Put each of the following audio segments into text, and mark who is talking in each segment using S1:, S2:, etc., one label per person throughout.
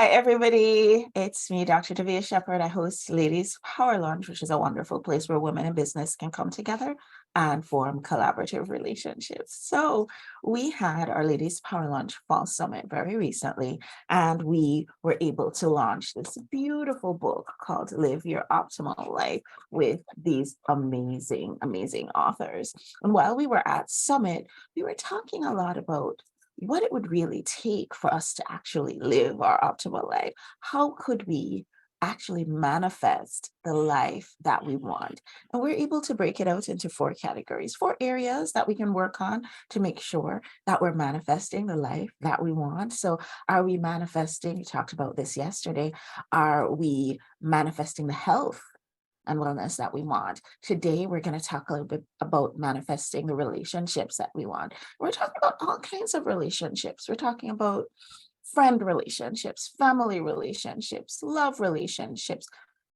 S1: Hi, everybody. It's me, Dr. Davia Shepherd. I host Ladies Power Lunch, which is a wonderful place where women in business can come together and form collaborative relationships. So we had our Ladies Power Lunch Fall Summit very recently, and we were able to launch this beautiful book called Live Your Optimal Life with these amazing, amazing authors. And while we were at Summit, we were talking a lot about what it would really take for us to actually live our optimal life. How could we actually manifest the life that we want? And we're able to break it out into 4 categories, 4 areas that we can work on to make sure that we're manifesting the life that we want. So are we manifesting, we talked about this yesterday, are we manifesting the health and wellness that we want? Today, we're going to talk a little bit about manifesting the relationships that we want. We're talking about all kinds of relationships. We're talking about friend relationships, family relationships, love relationships,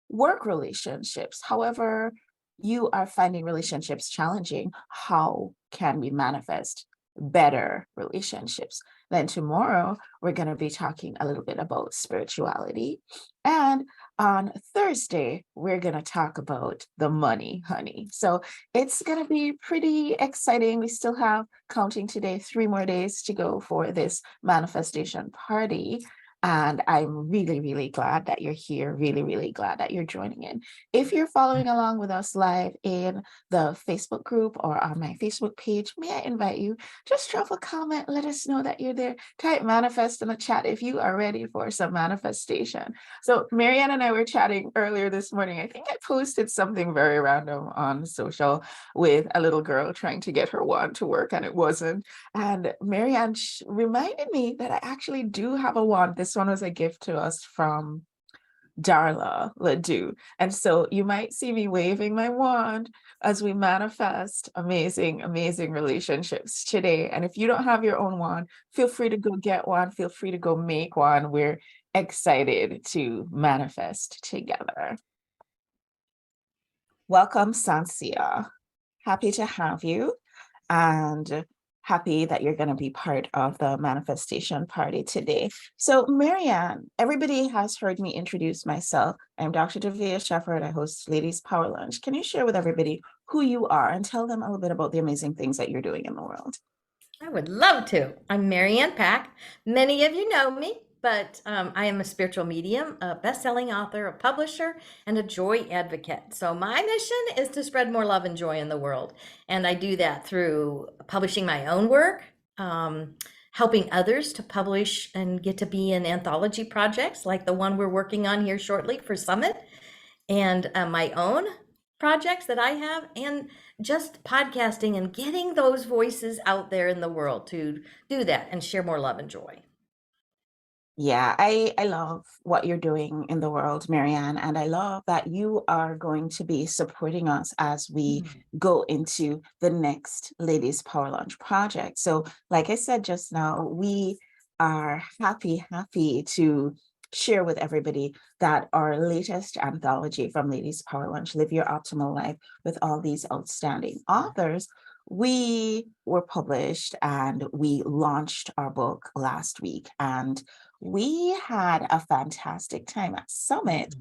S1: work relationships. However, you are finding relationships challenging, how can we manifest better relationships? Then tomorrow, we're going to be talking a little bit about spirituality. And on Thursday, we're going to talk about the money, honey. So it's going to be pretty exciting. We still have, counting today, 3 more days to go for this manifestation party. And I'm really, really glad that you're here. Really, really glad that you're joining in. If you're following along with us live in the Facebook group or on my Facebook page, may I invite you, just drop a comment, let us know that you're there. Type manifest in the chat if you are ready for some manifestation. So Marianne and I were chatting earlier this morning. I think I posted something very random on social with a little girl trying to get her wand to work and it wasn't. And Marianne reminded me that I actually do have a wand. This one was a gift to us from Darla Ledoux. And so you might see me waving my wand as we manifest amazing, amazing relationships today. And if you don't have your own wand, feel free to go get one. Feel free to go make one. We're excited to manifest together. Welcome, Sansia. Happy to have you. And happy that you're going to be part of the manifestation party today. So Marianne, everybody has heard me introduce myself. I'm Dr. Davia Shepherd. I host Ladies Power Lunch. Can you share with everybody who you are and tell them a little bit about the amazing things that you're doing in the world?
S2: I would love to. I'm Marianne Pack. Many of you know me, but I am a spiritual medium, a best-selling author, a publisher, and a joy advocate. So my mission is to spread more love and joy in the world. And I do that through publishing my own work, helping others to publish and get to be in anthology projects like the one we're working on here shortly for Summit, and my own projects that I have, and just podcasting and getting those voices out there in the world to do that and share more love and joy.
S1: Yeah, I love what you're doing in the world, Marianne, and I love that you are going to be supporting us as we go into the next Ladies Power Lunch project. So, like I said just now, we are happy to share with everybody that our latest anthology from Ladies Power Lunch, Live Your Optimal Life, with all these outstanding authors, we were published and we launched our book last week. And we had a fantastic time at Summit.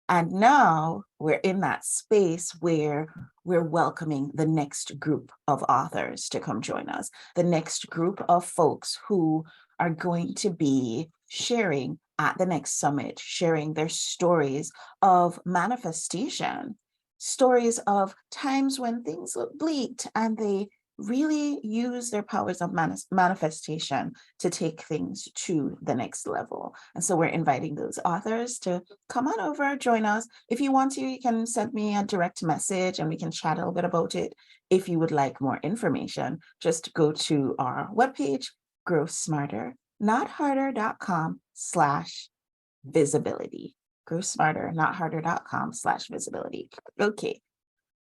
S1: And now we're in that space where we're welcoming the next group of authors to come join us, the next group of folks who are going to be sharing at the next summit, sharing their stories of manifestation, stories of times when things look bleak and they really use their powers of manifestation to take things to the next level. And so we're inviting those authors to come on over, join us. If you want to, you can send me a direct message and we can chat a little bit about it. If you would like more information, just go to our webpage, growsmarter.com/visibility. growsmarter.com/visibility. Okay.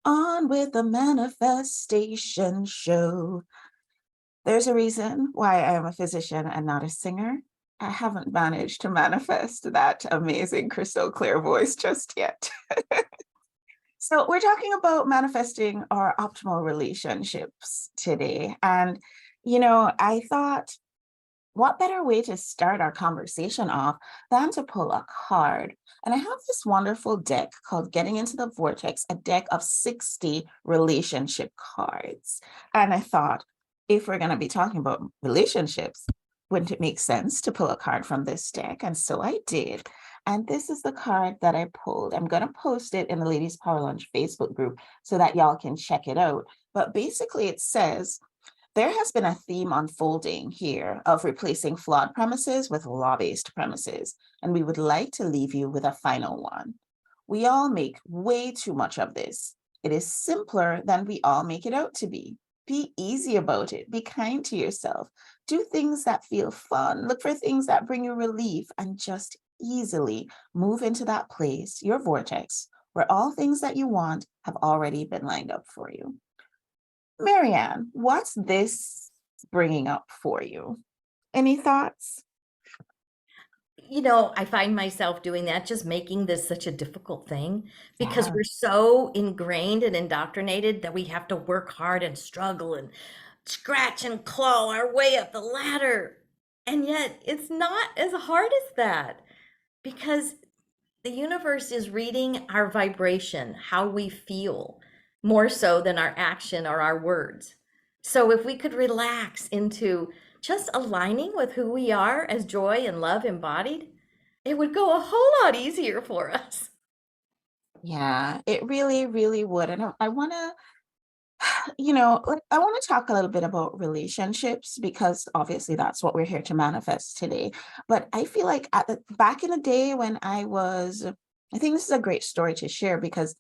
S1: On with the manifestation show. There's a reason why I am a physician and not a singer. I haven't managed to manifest that amazing crystal clear voice just yet. So we're talking about manifesting our optimal relationships today. And, I thought what better way to start our conversation off than to pull a card? And I have this wonderful deck called Getting into the Vortex, a deck of 60 relationship cards. And I thought, if we're going to be talking about relationships, wouldn't it make sense to pull a card from this deck? And so I did. And this is the card that I pulled. I'm going to post it in the Ladies Power Lunch Facebook group so that y'all can check it out. But basically, it says, there has been a theme unfolding here of replacing flawed premises with law-based premises, and we would like to leave you with a final one. We all make way too much of this. It is simpler than we all make it out to be. Be easy about it. Be kind to yourself. Do things that feel fun. Look for things that bring you relief and just easily move into that place, your vortex, where all things that you want have already been lined up for you. Marianne, what's this bringing up for you? Any thoughts?
S2: I find myself doing that, just making this such a difficult thing because
S1: Yeah.
S2: we're so ingrained and indoctrinated that we have to work hard and struggle and scratch and claw our way up the ladder. And yet, it's not as hard as that because the universe is reading our vibration, how we feel, more so than our action or our words. So if we could relax into just aligning with who we are as joy and love embodied, it would go a whole lot easier for us.
S1: Yeah, it really, really would. And I want to, like, I want to talk a little bit about relationships because obviously that's what we're here to manifest today. But I feel like back in the day when I think this is a great story to share because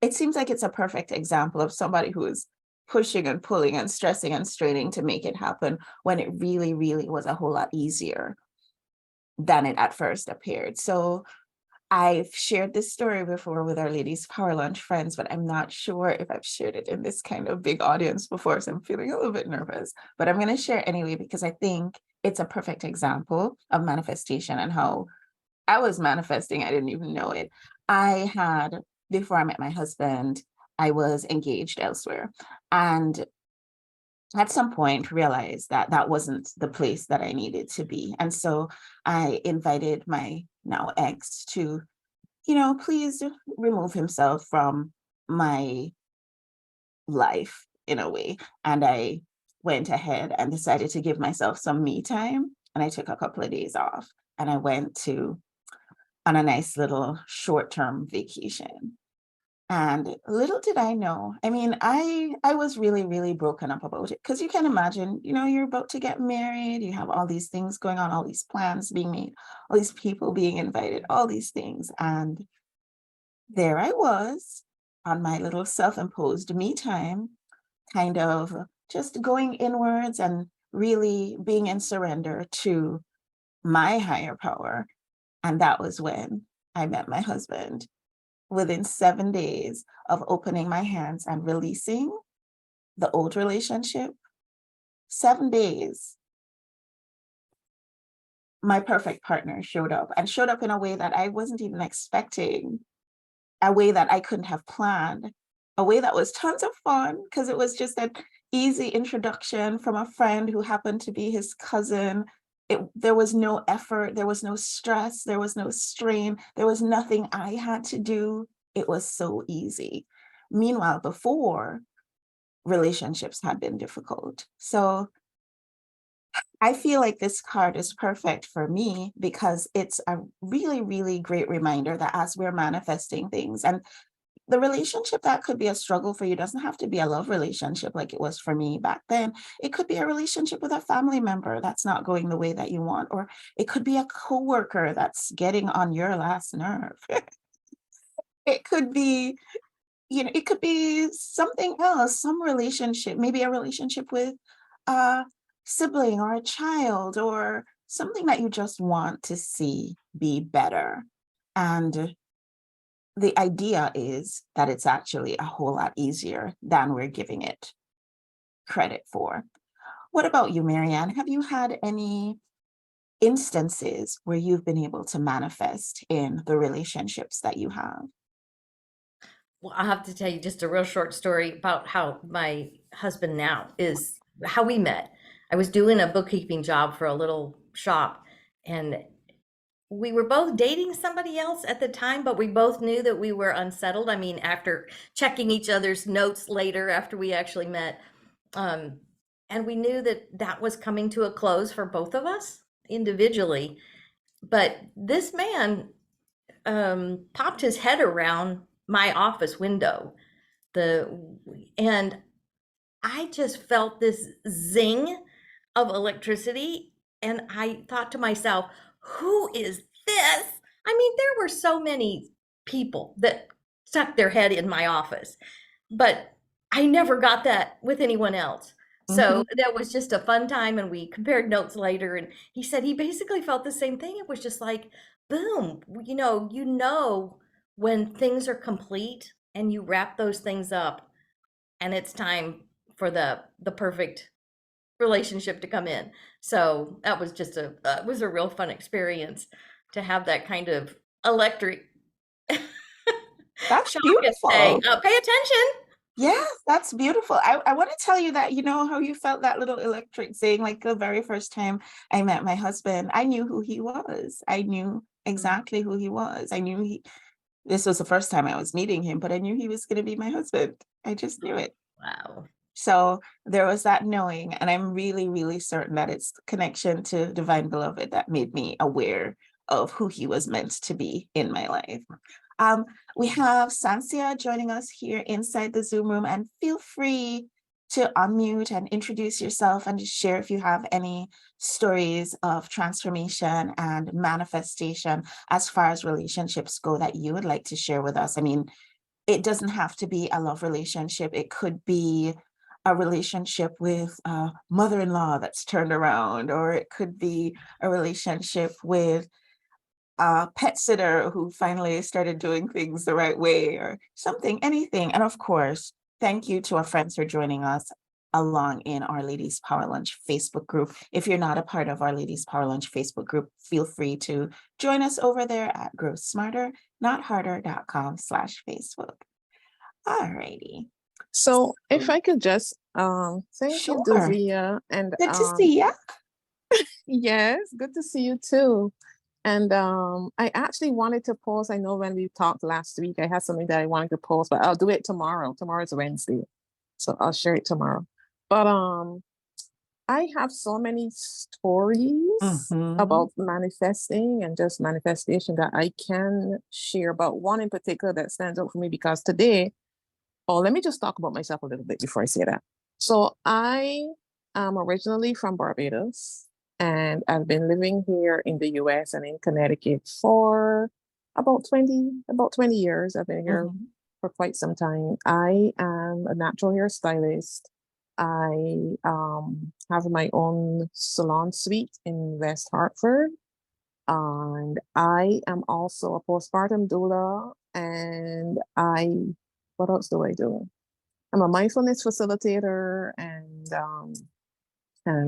S1: it seems like it's a perfect example of somebody who is pushing and pulling and stressing and straining to make it happen when it really, really was a whole lot easier than it at first appeared. So I've shared this story before with our Ladies Power Lunch friends, but I'm not sure if I've shared it in this kind of big audience before. So I'm feeling a little bit nervous, but I'm going to share anyway because I think it's a perfect example of manifestation and how I was manifesting. I didn't even know it. Before I met my husband, I was engaged elsewhere. And at some point realized that that wasn't the place that I needed to be. And so I invited my now ex to, please remove himself from my life in a way. And I went ahead and decided to give myself some me time. And I took a couple of days off and I went on a nice little short-term vacation. And little did I know, I mean, I was really, really broken up about it because you can imagine, you're about to get married, you have all these things going on, all these plans being made, all these people being invited, all these things. And there I was on my little self-imposed me time, kind of just going inwards and really being in surrender to my higher power. And that was when I met my husband. Within 7 days of opening my hands and releasing the old relationship, 7 days, my perfect partner showed up and showed up in a way that I wasn't even expecting, a way that I couldn't have planned, a way that was tons of fun because it was just an easy introduction from a friend who happened to be his cousin. There was no effort, there was no stress, there was no strain, there was nothing I had to do. It was so easy. Meanwhile, before, relationships had been difficult. So I feel like this card is perfect for me because it's a really, really great reminder that as we're manifesting things, and the relationship that could be a struggle for you doesn't have to be a love relationship like it was for me back then. It could be a relationship with a family member that's not going the way that you want, or it could be a coworker that's getting on your last nerve. It could be, it could be something else, some relationship, maybe a relationship with a sibling or a child or something that you just want to see be better. And the idea is that it's actually a whole lot easier than we're giving it credit for. What about you, Marianne? Have you had any instances where you've been able to manifest in the relationships that you have?
S2: Well, I'll have to tell you just a real short story about how my husband now is, how we met. I was doing a bookkeeping job for a little shop, and we were both dating somebody else at the time, but we both knew that we were unsettled. I mean, after checking each other's notes later after we actually met, um, and we knew that that was coming to a close for both of us individually. But this man popped his head around my office window. The and I just felt this zing of electricity, and I thought to myself, who is this? I mean, there were so many people that stuck their head in my office, but I never got that with anyone else. So
S1: Mhm.
S2: that was just a fun time, and we compared notes later, and he said he basically felt the same thing. It was just like, boom, when things are complete and you wrap those things up and it's time for the perfect relationship to come in. So that was just it was a real fun experience to have that kind of electric
S1: That's
S2: shock and say,
S1: beautiful.
S2: pay attention.
S1: Yes, that's beautiful. I want to tell you that, you know, how you felt that little electric thing, like the very first time I met my husband, I knew who he was. I knew
S2: Mhm.
S1: exactly who he was. I knew this was the first time I was meeting him, but I knew he was going to be my husband. I just knew it.
S2: Wow.
S1: So there was that knowing, and I'm really, really certain that it's the connection to Divine Beloved that made me aware of who he was meant to be in my life. Um, we have Sansia joining us here inside the Zoom room, and feel free to unmute and introduce yourself and just share if you have any stories of transformation and manifestation as far as relationships go that you would like to share with us. I mean, it doesn't have to be a love relationship. It could be a relationship with a mother-in-law that's turned around, or it could be a relationship with a pet sitter who finally started doing things the right way, or something, anything. And of course, thank you to our friends for joining us along in our Ladies Power Lunch Facebook group. If you're not a part of our Ladies Power Lunch Facebook group, feel free to join us over there at growsmarternotharder.com/Facebook. All righty.
S3: So if
S1: So,
S3: I could just thank you,
S1: sure.
S3: Davia, and
S1: Good to see you.
S3: yes, good to see you too. And I actually wanted to post. I know when we talked last week, I had something that I wanted to post, but I'll do it tomorrow. Tomorrow's Wednesday, so I'll share it tomorrow. But I have so many stories
S1: Mhm.
S3: about manifesting and just manifestation that I can share. But one in particular that stands out for me because today, oh, let me just talk about myself a little bit before I say that. So I am originally from Barbados, and I've been living here in the US and in Connecticut for about 20 years. I've been here
S1: Mhm.
S3: for quite some time. I am a natural hairstylist. I have my own salon suite in West Hartford. And I am also a postpartum doula. And what else do I do? I'm a mindfulness facilitator and a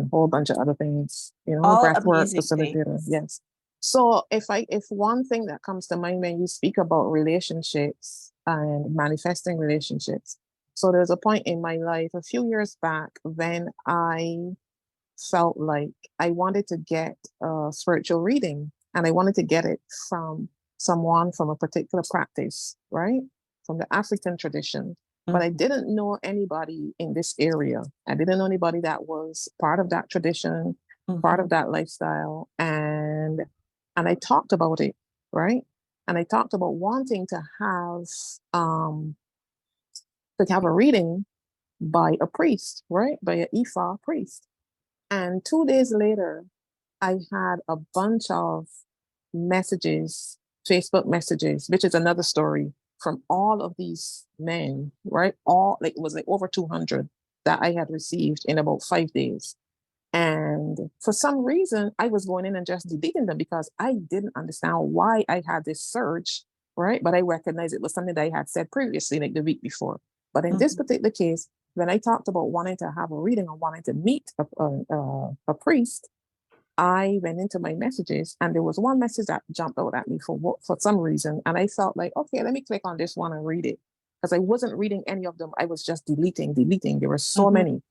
S3: whole bunch of other things,
S1: All
S3: breathwork
S1: amazing
S3: facilitator.
S1: things.
S3: Yes. So if one thing that comes to mind when you speak about relationships and manifesting relationships, so there's a point in my life a few years back when I felt like I wanted to get a spiritual reading, and I wanted to get it from someone from a particular practice, right? From the African tradition. But I
S1: Mhm.
S3: didn't know anybody in this area. I didn't know anybody that was part of that tradition, part of
S1: Mhm.
S3: that lifestyle. And I talked about it, right? And I talked about wanting to have a reading by a priest, right? By an Ifa priest. And 2 days later, I had a bunch of messages, Facebook messages, which is another story, from all of these men, right? All like it was like over 200 that I had received in about 5 days. And for some reason, I was going in and just deleting them because I didn't understand why I had this surge, right? But I recognized it was something that I had said previously, like the week before. But in this
S1: Mhm.
S3: particular case, when I talked about wanting to have a reading or wanting to meet a priest, I went into my messages and there was one message that jumped out at me for some reason. And I felt like, okay, let me click on this one and read it. Because I wasn't reading any of them. I was just deleting. There were so
S1: Mhm.
S3: many.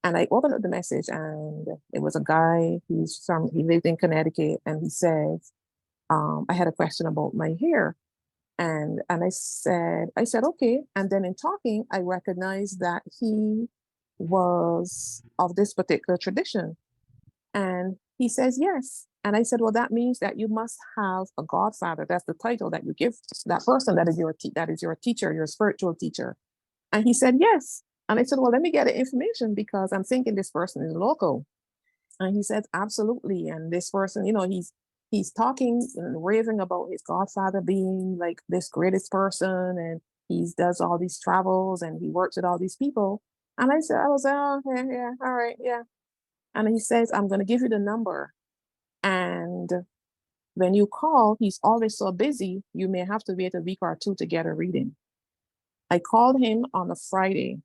S3: And I opened up the message, and it was a guy. He lived in Connecticut, and he says, I had a question about my hair. And I said, okay. And then in talking, I recognized that he was of this particular tradition. And he says, yes. And I said, well, that means that you must have a godfather. That's the title that you give that person that is your teacher, your spiritual teacher. And he said, yes. And I said, well, let me get the information because I'm thinking this person is local. And he said, absolutely. And this person, he's talking and raving about his godfather being like this greatest person, and he does all these travels and he works with all these people. And I was like, oh, yeah, yeah, all right, yeah. And he says, I'm going to give you the number. And when you call, he's always so busy, you may have to wait a week or two to get a reading. I called him on a Friday,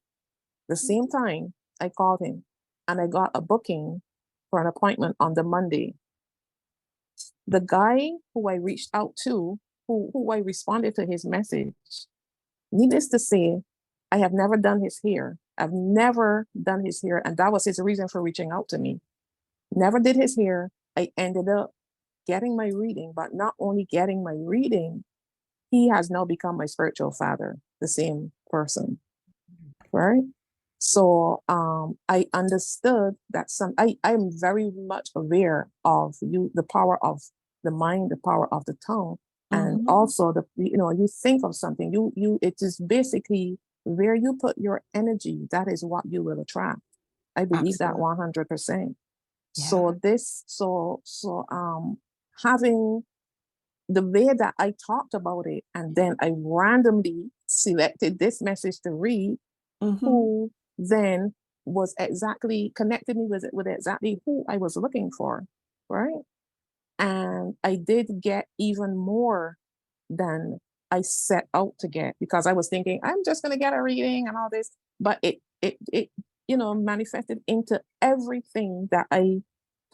S3: the same time I called him, and I got a booking for an appointment on the Monday. The guy who I reached out to, who I responded to his message, needless to say, I have never done his hair. I've never done his hair, and that was his reason for reaching out to me. Never did his hair. I ended up getting my reading, but not only getting my reading, he has now become my spiritual father, the same person, right? So I understood that I'm very much aware of the power of the mind, the power of the tongue, and also you think of something, it is basically where you put your energy, that is what you will attract. I believe that 100%.
S1: Yeah.
S3: Having the way that I talked about it, and then I randomly selected this message to read, who then was exactly connected me with exactly who I was looking for, right? And I did get even more than I set out to get, because I was thinking I'm just going to get a reading and all this, but it manifested into everything that I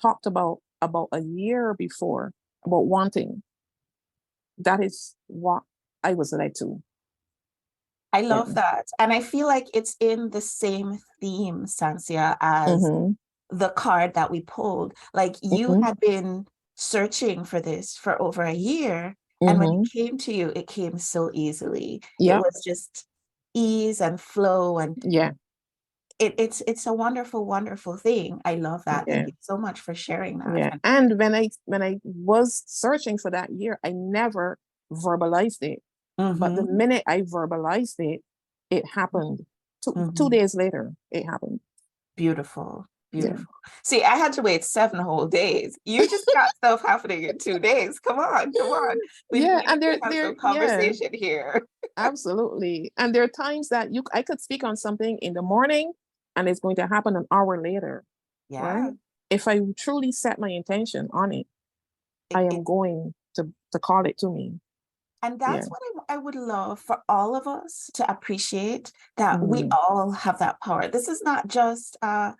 S3: talked about a year before about wanting. That is what I was led to.
S1: I love that. And I feel like it's in the same theme, Sansia, as the card that we pulled. Like you had been searching for this for over a year. And when it came to you, it came so easily. It was just ease and flow. And it's a wonderful, wonderful thing. I love that. Thank you so much for sharing that.
S3: Yeah. And when I was searching for that year, I never verbalized it. But the minute I verbalized it, it happened. 2 days later, it happened.
S1: Beautiful. Beautiful. Yeah. See, I had to wait 7 whole days. You just got stuff happening in 2 days. Come on. We need to have some conversation here.
S3: Absolutely. And there are times that I could speak on something in the morning and it's going to happen an hour later.
S1: Yeah.
S3: Right? If I truly set my intention on it, I am going to call it to me.
S1: And that's what I would love for all of us to appreciate, that we all have that power. This is not just a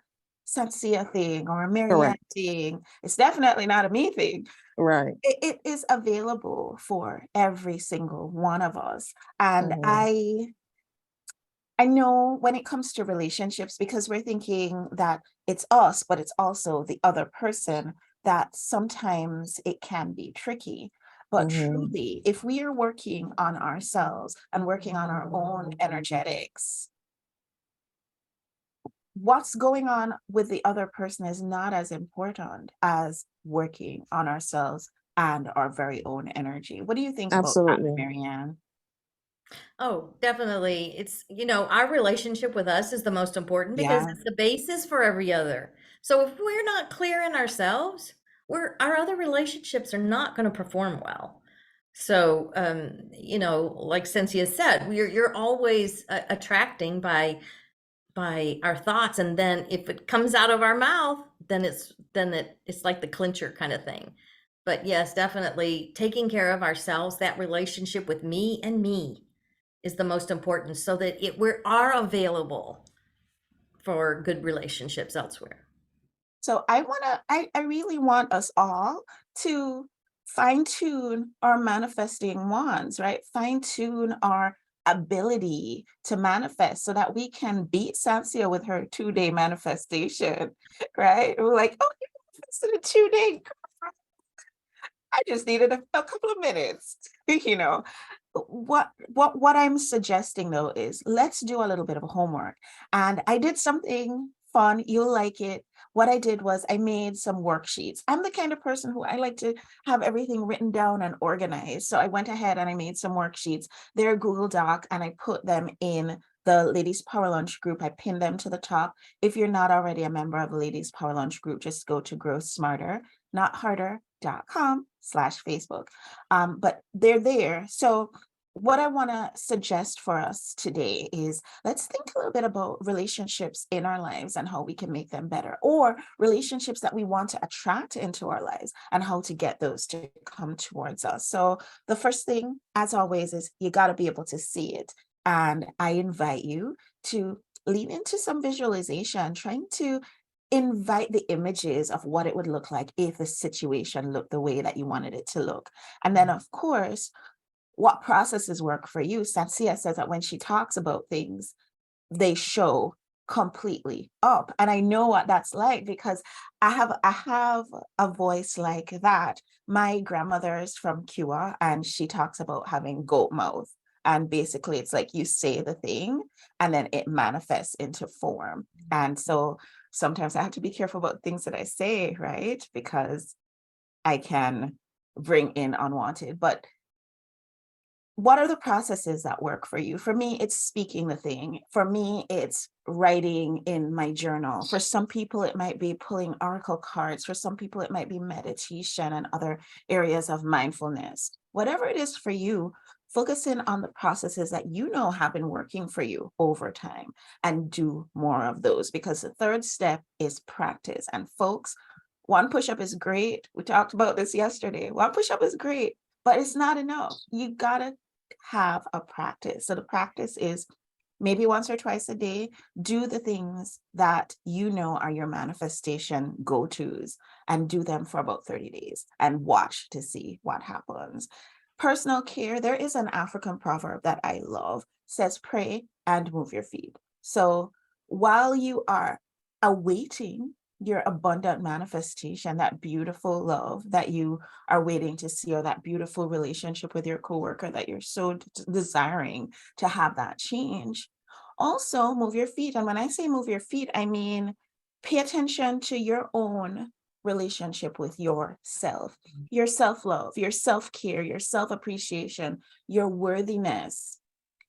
S1: Sansia thing or a Marianne thing. It's definitely not a me thing.
S3: Right.
S1: It is available for every single one of us. And I know when it comes to relationships, because we're thinking that it's us, but it's also the other person, that sometimes it can be tricky. But truly, if we are working on ourselves and working on our own energetics, what's going on with the other person is not as important as working on ourselves and our very own energy. What do you think about that, Marianne?
S2: Oh, definitely. It's, our relationship with us is the most important because it's the basis for every other. So if we're not clear in ourselves, our other relationships are not going to perform well. So, like Cynthia said, you're always attracting by our thoughts, and then if it comes out of our mouth, then it's like the clincher kind of thing. But yes, definitely taking care of ourselves, that relationship with me and me is the most important, so that we are available for good relationships elsewhere.
S1: So I really want us all to fine tune our manifesting wands, right? Fine tune our ability to manifest so that we can beat Sansia with her 2-day manifestation, right? We're like, oh, you manifested a 2-day. I just needed a couple of minutes, you know. What I'm suggesting though is let's do a little bit of homework. And I did something fun. You'll like it. What I did was I made some worksheets. I'm the kind of person who I like to have everything written down and organized. So I went ahead and I made some worksheets. They're Google Doc and I put them in the Ladies Power Lunch group. I pinned them to the top. If you're not already a member of the Ladies Power Lunch group, just go to Grow Smarter, Not Harder.com/Facebook. But they're there. So what I want to suggest for us today is let's think a little bit about relationships in our lives and how we can make them better, or relationships that we want to attract into our lives and how to get those to come towards us. So the first thing, as always, is you got to be able to see it. And I invite you to lean into some visualization, trying to invite the images of what it would look like if the situation looked the way that you wanted it to look. And then, of course, what processes work for you. Sansia says that when she talks about things, they show completely up. And I know what that's like because I have a voice like that. My grandmother is from Cuba and she talks about having goat mouth. And basically it's like you say the thing and then it manifests into form. And so sometimes I have to be careful about things that I say, right? Because I can bring in unwanted. But what are the processes that work for you? For me, it's speaking the thing. For me, it's writing in my journal. For some people, it might be pulling oracle cards. For some people, it might be meditation and other areas of mindfulness. Whatever it is for you, focus in on the processes that you know have been working for you over time and do more of those, because the third step is practice. And folks, one push-up is great. We talked about this yesterday. One push-up is great, but it's not enough. You gotta have a practice. So the practice is maybe once or twice a day, do the things that you know are your manifestation go-tos and do them for about 30 days and watch to see what happens. Personal care, there is an African proverb that I love, says pray and move your feet. So while you are awaiting your abundant manifestation, that beautiful love that you are waiting to see, or that beautiful relationship with your coworker that you're so desiring to have that change, also move your feet. And when I say move your feet, I mean pay attention to your own relationship with yourself, your self-love, your self-care, your self-appreciation, your worthiness.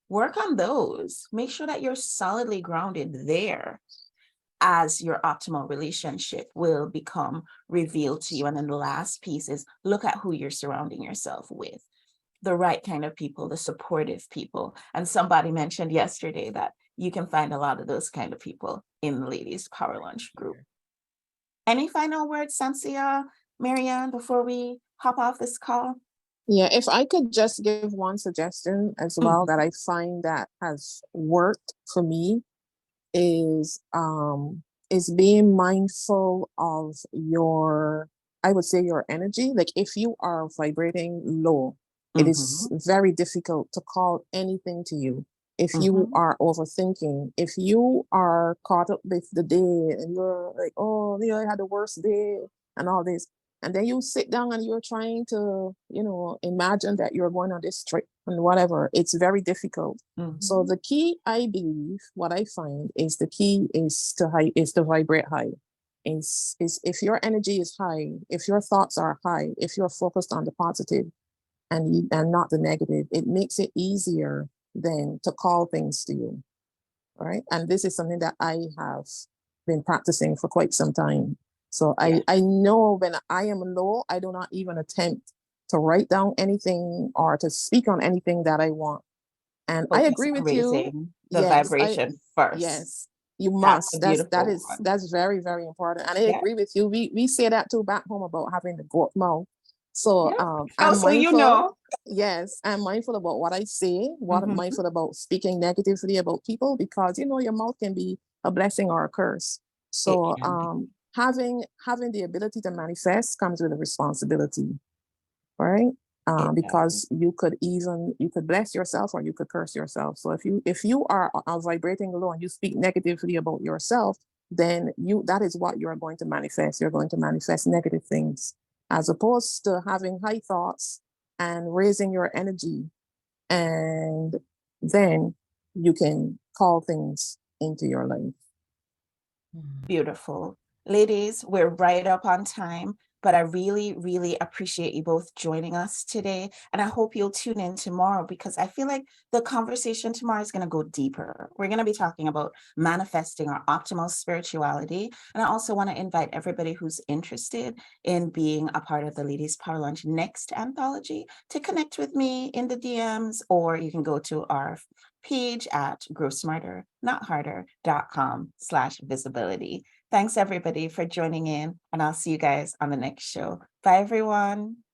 S1: Work on those. Make sure that you're solidly grounded there, as your optimal relationship will become revealed to you. And then the last piece is look at who you're surrounding yourself with, the right kind of people, the supportive people. And somebody mentioned yesterday that you can find a lot of those kind of people in the Ladies Power Lunch group. Any final words, Sansia, Marianne, before we hop off this call?
S3: Yeah, if I could just give one suggestion as well that I find that has worked for me is being mindful of your, I would say, your energy. Like if you are vibrating low, it is very difficult to call anything to you. If you are overthinking, if you are caught up with the day and you're like, oh, I had the worst day and all this, and then you sit down and you're trying to, imagine that you're going on this trip and whatever, it's very difficult. So the key, I believe, what I find is the key is to vibrate high. Is if your energy is high, if your thoughts are high, if you're focused on the positive and not the negative, it makes it easier then to call things to you. All right. And this is something that I have been practicing for quite some time. So I know when I am low, I do not even attempt to write down anything or to speak on anything that I want. And I agree with you.
S1: The vibration first.
S3: Yes, you must.
S1: That's
S3: That's very, very important. And I agree with you. We say that too back home about having the goat mouth. So I'm mindful. Yes, I'm mindful about what I say, I'm mindful about speaking negatively about people, because your mouth can be a blessing or a curse. So having the ability to manifest comes with a responsibility. Right?
S1: It
S3: because you could bless yourself or you could curse yourself. So if you are vibrating low and you speak negatively about yourself, then that is what you're going to manifest. You're going to manifest negative things, as opposed to having high thoughts and raising your energy, and then you can call things into your life.
S1: Beautiful. Ladies, we're right up on time, but I really, really appreciate you both joining us today. And I hope you'll tune in tomorrow, because I feel like the conversation tomorrow is going to go deeper. We're going to be talking about manifesting our optimal spirituality. And I also want to invite everybody who's interested in being a part of the Ladies Power Lunch next anthology to connect with me in the DMs, or you can go to our page at growsmarternotharder.com/visibility. Thanks everybody for joining in, and I'll see you guys on the next show. Bye everyone.